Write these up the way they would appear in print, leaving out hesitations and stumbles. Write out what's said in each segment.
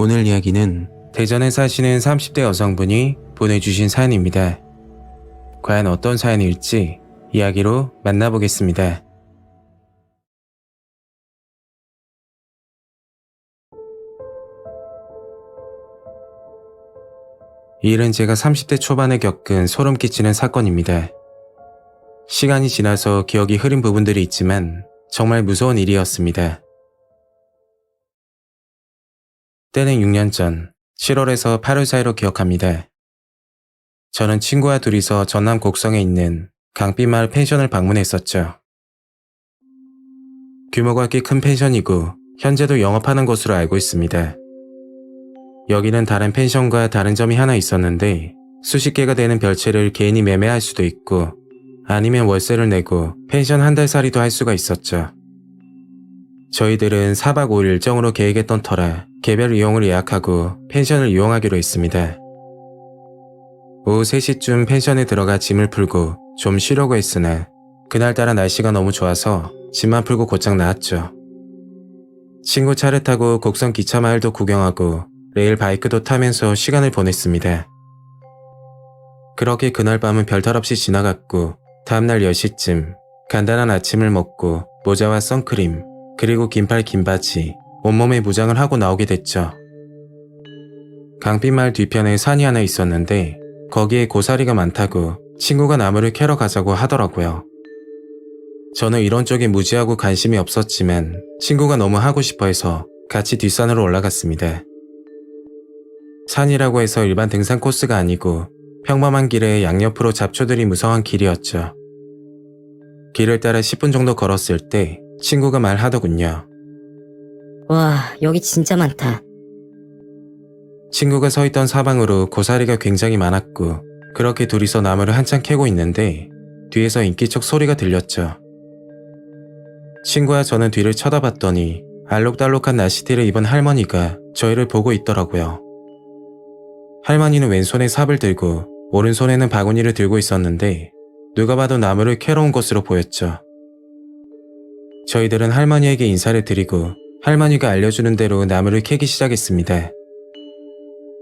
오늘 이야기는 대전에 사시는 30대 여성분이 보내주신 사연입니다. 과연 어떤 사연일지 이야기로 만나보겠습니다. 이 일은 제가 30대 초반에 겪은 소름 끼치는 사건입니다. 시간이 지나서 기억이 흐린 부분들이 있지만 정말 무서운 일이었습니다. 때는 6년 전 7월에서 8월 사이로 기억합니다. 저는 친구와 둘이서 전남 곡성에 있는 강빛마을 펜션을 방문했었죠. 규모가 꽤 큰 펜션이고 현재도 영업하는 곳으로 알고 있습니다. 여기는 다른 펜션과 다른 점이 하나 있었는데 수십 개가 되는 별채를 개인이 매매할 수도 있고 아니면 월세를 내고 펜션 한 달 살이도 할 수가 있었죠. 저희들은 4박 5일 일정으로 계획했던 터라 개별 이용을 예약하고 펜션을 이용하기로 했습니다. 오후 3시쯤 펜션에 들어가 짐을 풀고 좀 쉬려고 했으나 그날따라 날씨가 너무 좋아서 짐만 풀고 곧장 나왔죠. 친구 차를 타고 곡성 기차마을도 구경하고 레일 바이크도 타면서 시간을 보냈습니다. 그렇게 그날 밤은 별탈 없이 지나갔고 다음날 10시쯤 간단한 아침을 먹고 모자와 선크림 그리고 긴팔 긴바지 온몸에 무장을 하고 나오게 됐죠. 강빛마을 뒤편에 산이 하나 있었는데 거기에 고사리가 많다고 친구가 나무를 캐러 가자고 하더라고요. 저는 이런 쪽에 무지하고 관심이 없었지만 친구가 너무 하고 싶어 해서 같이 뒷산으로 올라갔습니다. 산이라고 해서 일반 등산 코스가 아니고 평범한 길에 양옆으로 잡초들이 무성한 길이었죠. 길을 따라 10분 정도 걸었을 때 친구가 말하더군요. 와, 여기 진짜 많다. 친구가 서 있던 사방으로 고사리가 굉장히 많았고 그렇게 둘이서 나무를 한참 캐고 있는데 뒤에서 인기척 소리가 들렸죠. 친구와 저는 뒤를 쳐다봤더니 알록달록한 나시티를 입은 할머니가 저희를 보고 있더라고요. 할머니는 왼손에 삽을 들고 오른손에는 바구니를 들고 있었는데 누가 봐도 나무를 캐러 온 것으로 보였죠. 저희들은 할머니에게 인사를 드리고 할머니가 알려주는 대로 나무를 캐기 시작했습니다.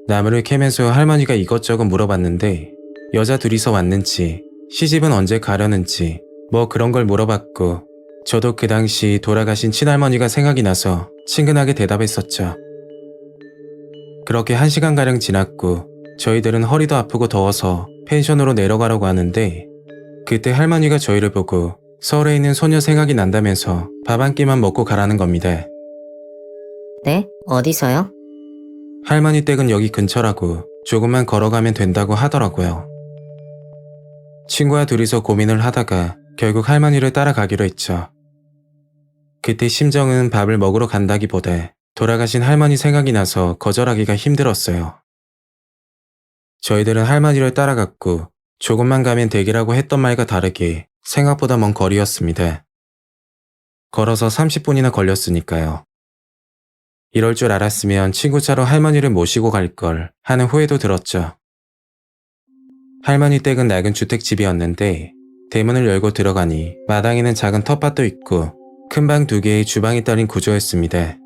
나무를 캐면서 할머니가 이것저것 물어봤는데 여자 둘이서 왔는지 시집은 언제 가려는지 뭐 그런 걸 물어봤고 저도 그 당시 돌아가신 친할머니가 생각이 나서 친근하게 대답했었죠. 그렇게 1시간가량 지났고 저희들은 허리도 아프고 더워서 펜션으로 내려가려고 하는데 그때 할머니가 저희를 보고 서울에 있는 소녀 생각이 난다면서 밥 한 끼만 먹고 가라는 겁니다. 네? 어디서요? 할머니 댁은 여기 근처라고 조금만 걸어가면 된다고 하더라고요. 친구와 둘이서 고민을 하다가 결국 할머니를 따라가기로 했죠. 그때 심정은 밥을 먹으러 간다기보다 돌아가신 할머니 생각이 나서 거절하기가 힘들었어요. 저희들은 할머니를 따라갔고 조금만 가면 되기라고 했던 말과 다르게 생각보다 먼 거리였습니다. 걸어서 30분이나 걸렸으니까요. 이럴 줄 알았으면 친구 차로 할머니를 모시고 갈 걸 하는 후회도 들었죠. 할머니 댁은 낡은 주택집이었는데 대문을 열고 들어가니 마당에는 작은 텃밭도 있고 큰 방 2개의 주방이 딸린 구조였습니다.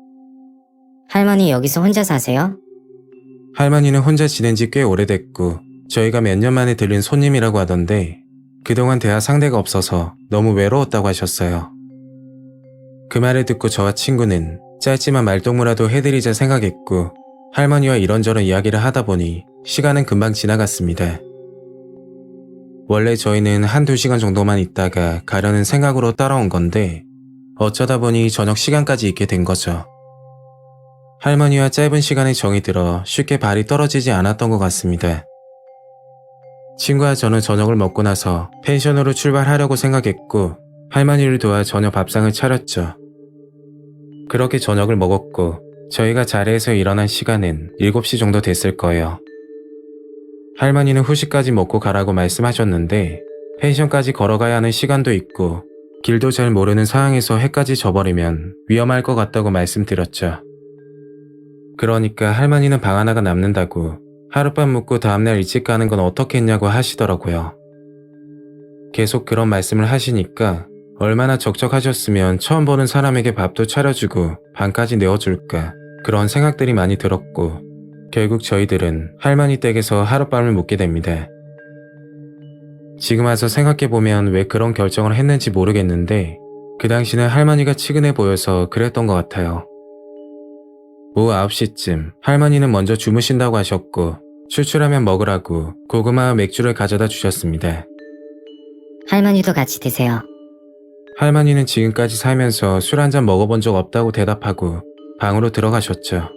할머니 여기서 혼자 사세요? 할머니는 혼자 지낸 지 꽤 오래됐고 저희가 몇 년 만에 들린 손님이라고 하던데 그동안 대화 상대가 없어서 너무 외로웠다고 하셨어요. 그 말을 듣고 저와 친구는 짧지만 말동무라도 해드리자 생각했고 할머니와 이런저런 이야기를 하다 보니 시간은 금방 지나갔습니다. 원래 저희는 1-2시간 정도만 있다가 가려는 생각으로 따라온 건데 어쩌다 보니 저녁 시간까지 있게 된 거죠. 할머니와 짧은 시간에 정이 들어 쉽게 발이 떨어지지 않았던 것 같습니다. 친구와 저는 저녁을 먹고 나서 펜션으로 출발하려고 생각했고 할머니를 도와 저녁 밥상을 차렸죠. 그렇게 저녁을 먹었고 저희가 자리에서 일어난 시간은 7시 정도 됐을 거예요. 할머니는 후식까지 먹고 가라고 말씀하셨는데 펜션까지 걸어가야 하는 시간도 있고 길도 잘 모르는 상황에서 해까지 져버리면 위험할 것 같다고 말씀드렸죠. 그러니까 할머니는 방 하나가 남는다고 하룻밤 묵고 다음날 일찍 가는 건 어떻겠냐고 하시더라고요. 계속 그런 말씀을 하시니까 얼마나 적적하셨으면 처음 보는 사람에게 밥도 차려주고 방까지 내어줄까 그런 생각들이 많이 들었고 결국 저희들은 할머니 댁에서 하룻밤을 묵게 됩니다. 지금 와서 생각해보면 왜 그런 결정을 했는지 모르겠는데 그 당시는 할머니가 치근해 보여서 그랬던 것 같아요. 오후 9시쯤 할머니는 먼저 주무신다고 하셨고 출출하면 먹으라고 고구마와 맥주를 가져다 주셨습니다. 할머니도 같이 드세요. 할머니는 지금까지 살면서 술 한 잔 먹어본 적 없다고 대답하고 방으로 들어가셨죠.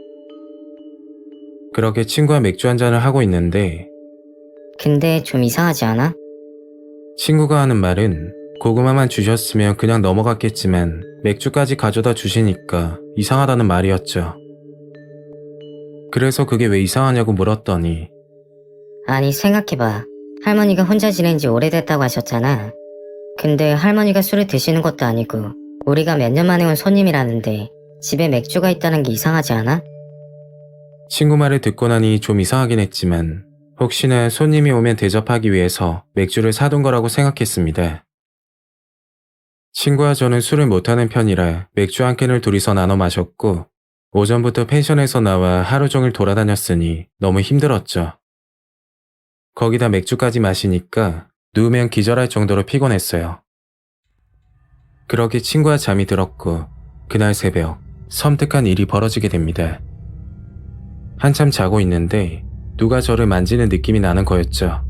그렇게 친구와 맥주 한 잔을 하고 있는데 근데 좀 이상하지 않아? 친구가 하는 말은 고구마만 주셨으면 그냥 넘어갔겠지만 맥주까지 가져다 주시니까 이상하다는 말이었죠. 그래서 그게 왜 이상하냐고 물었더니 아니, 생각해봐. 할머니가 혼자 지낸 지 오래됐다고 하셨잖아. 근데 할머니가 술을 드시는 것도 아니고 우리가 몇 년 만에 온 손님이라는데 집에 맥주가 있다는 게 이상하지 않아? 친구 말을 듣고 나니 좀 이상하긴 했지만 혹시나 손님이 오면 대접하기 위해서 맥주를 사둔 거라고 생각했습니다. 친구와 저는 술을 못하는 편이라 맥주 한 캔을 둘이서 나눠 마셨고 오전부터 펜션에서 나와 하루 종일 돌아다녔으니 너무 힘들었죠. 거기다 맥주까지 마시니까 누우면 기절할 정도로 피곤했어요. 그렇게 친구와 잠이 들었고 그날 새벽 섬뜩한 일이 벌어지게 됩니다. 한참 자고 있는데 누가 저를 만지는 느낌이 나는 거였죠.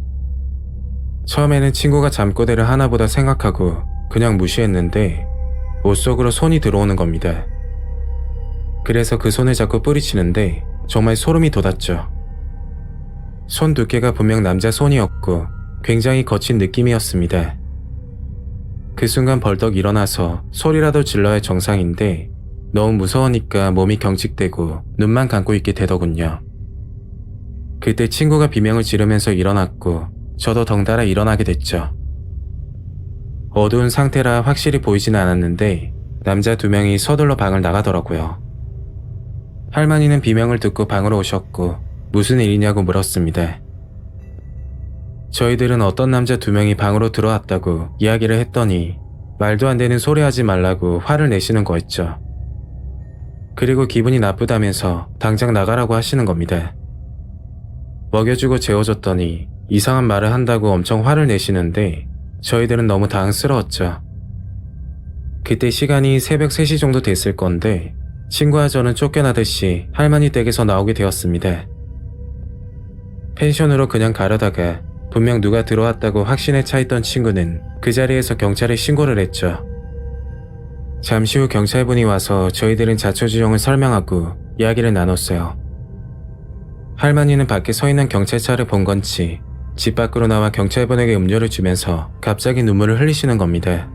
처음에는 친구가 잠꼬대를 하나보다 생각하고 그냥 무시했는데 옷 속으로 손이 들어오는 겁니다. 그래서 그 손을 잡고 뿌리치는데 정말 소름이 돋았죠. 손 두께가 분명 남자 손이었고 굉장히 거친 느낌이었습니다. 그 순간 벌떡 일어나서 소리라도 질러야 할 정상인데 너무 무서우니까 몸이 경직되고 눈만 감고 있게 되더군요. 그때 친구가 비명을 지르면서 일어났고 저도 덩달아 일어나게 됐죠. 어두운 상태라 확실히 보이지는 않았는데 남자 2명이 서둘러 방을 나가더라고요. 할머니는 비명을 듣고 방으로 오셨고 무슨 일이냐고 물었습니다. 저희들은 어떤 남자 2명이 방으로 들어왔다고 이야기를 했더니 말도 안 되는 소리 하지 말라고 화를 내시는 거였죠. 그리고 기분이 나쁘다면서 당장 나가라고 하시는 겁니다. 먹여주고 재워줬더니 이상한 말을 한다고 엄청 화를 내시는데 저희들은 너무 당황스러웠죠. 그때 시간이 새벽 3시 정도 됐을 건데 친구와 저는 쫓겨나듯이 할머니 댁에서 나오게 되었습니다. 펜션으로 그냥 가려다가 분명 누가 들어왔다고 확신에 차 있던 친구는 그 자리에서 경찰에 신고를 했죠. 잠시 후 경찰분이 와서 저희들은 자초지종을 설명하고 이야기를 나눴어요. 할머니는 밖에 서 있는 경찰차를 본 건지 집 밖으로 나와 경찰분에게 음료를 주면서 갑자기 눈물을 흘리시는 겁니다.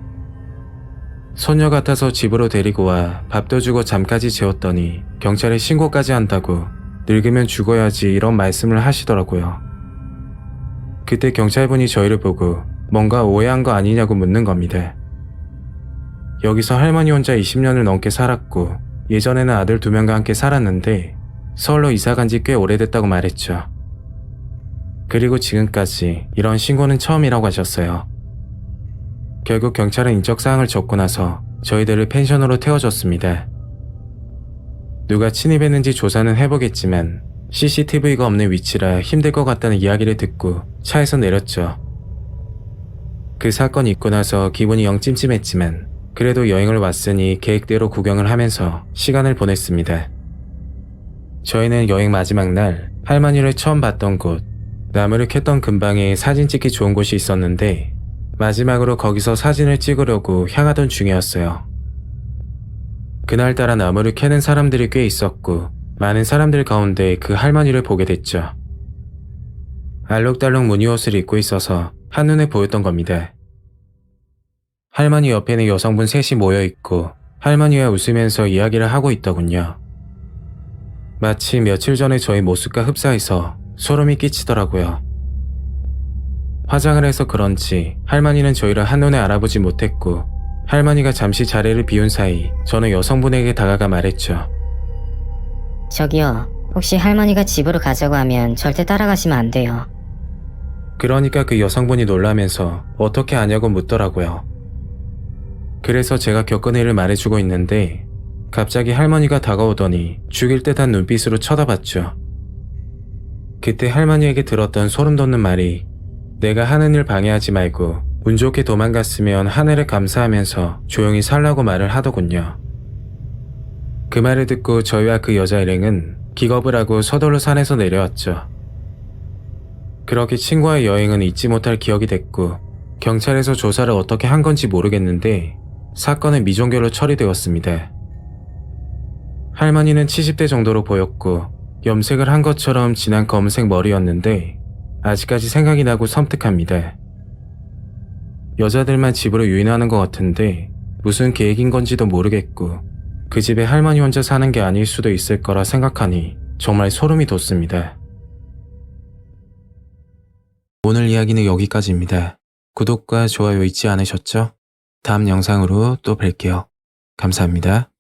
소녀 같아서 집으로 데리고 와 밥도 주고 잠까지 재웠더니 경찰에 신고까지 한다고 늙으면 죽어야지 이런 말씀을 하시더라고요. 그때 경찰분이 저희를 보고 뭔가 오해한 거 아니냐고 묻는 겁니다. 여기서 할머니 혼자 20년을 넘게 살았고 예전에는 아들 2명과 함께 살았는데 서울로 이사간 지 꽤 오래됐다고 말했죠. 그리고 지금까지 이런 신고는 처음이라고 하셨어요. 결국 경찰은 인적사항을 적고 나서 저희들을 펜션으로 태워줬습니다. 누가 침입했는지 조사는 해보겠지만 CCTV가 없는 위치라 힘들 것 같다는 이야기를 듣고 차에서 내렸죠. 그 사건 있고 나서 기분이 영 찜찜했지만 그래도 여행을 왔으니 계획대로 구경을 하면서 시간을 보냈습니다. 저희는 여행 마지막 날 할머니를 처음 봤던 곳, 나무를 캤던 근방에 사진 찍기 좋은 곳이 있었는데 마지막으로 거기서 사진을 찍으려고 향하던 중이었어요. 그날따라 나무를 캐는 사람들이 꽤 있었고 많은 사람들 가운데 그 할머니를 보게 됐죠. 알록달록 무늬옷을 입고 있어서 한눈에 보였던 겁니다. 할머니 옆에는 여성분 3이 모여있고 할머니와 웃으면서 이야기를 하고 있더군요. 마치 며칠 전에 저희 모습과 흡사해서 소름이 끼치더라고요. 화장을 해서 그런지 할머니는 저희를 한눈에 알아보지 못했고 할머니가 잠시 자리를 비운 사이 저는 여성분에게 다가가 말했죠. 저기요, 혹시 할머니가 집으로 가자고 하면 절대 따라가시면 안 돼요. 그러니까 그 여성분이 놀라면서 어떻게 아냐고 묻더라고요. 그래서 제가 겪은 일을 말해주고 있는데 갑자기 할머니가 다가오더니 죽일 듯한 눈빛으로 쳐다봤죠. 그때 할머니에게 들었던 소름 돋는 말이 내가 하는 일 방해하지 말고 운 좋게 도망갔으면 하늘에 감사하면서 조용히 살라고 말을 하더군요. 그 말을 듣고 저희와 그 여자 일행은 기겁을 하고 서둘러 산에서 내려왔죠. 그렇게 친구와의 여행은 잊지 못할 기억이 됐고 경찰에서 조사를 어떻게 한 건지 모르겠는데 사건은 미종결로 처리되었습니다. 할머니는 70대 정도로 보였고 염색을 한 것처럼 진한 검은색 머리였는데 아직까지 생각이 나고 섬뜩합니다. 여자들만 집으로 유인하는 것 같은데 무슨 계획인 건지도 모르겠고 그 집에 할머니 혼자 사는 게 아닐 수도 있을 거라 생각하니 정말 소름이 돋습니다. 오늘 이야기는 여기까지입니다. 구독과 좋아요 잊지 않으셨죠? 다음 영상으로 또 뵐게요. 감사합니다.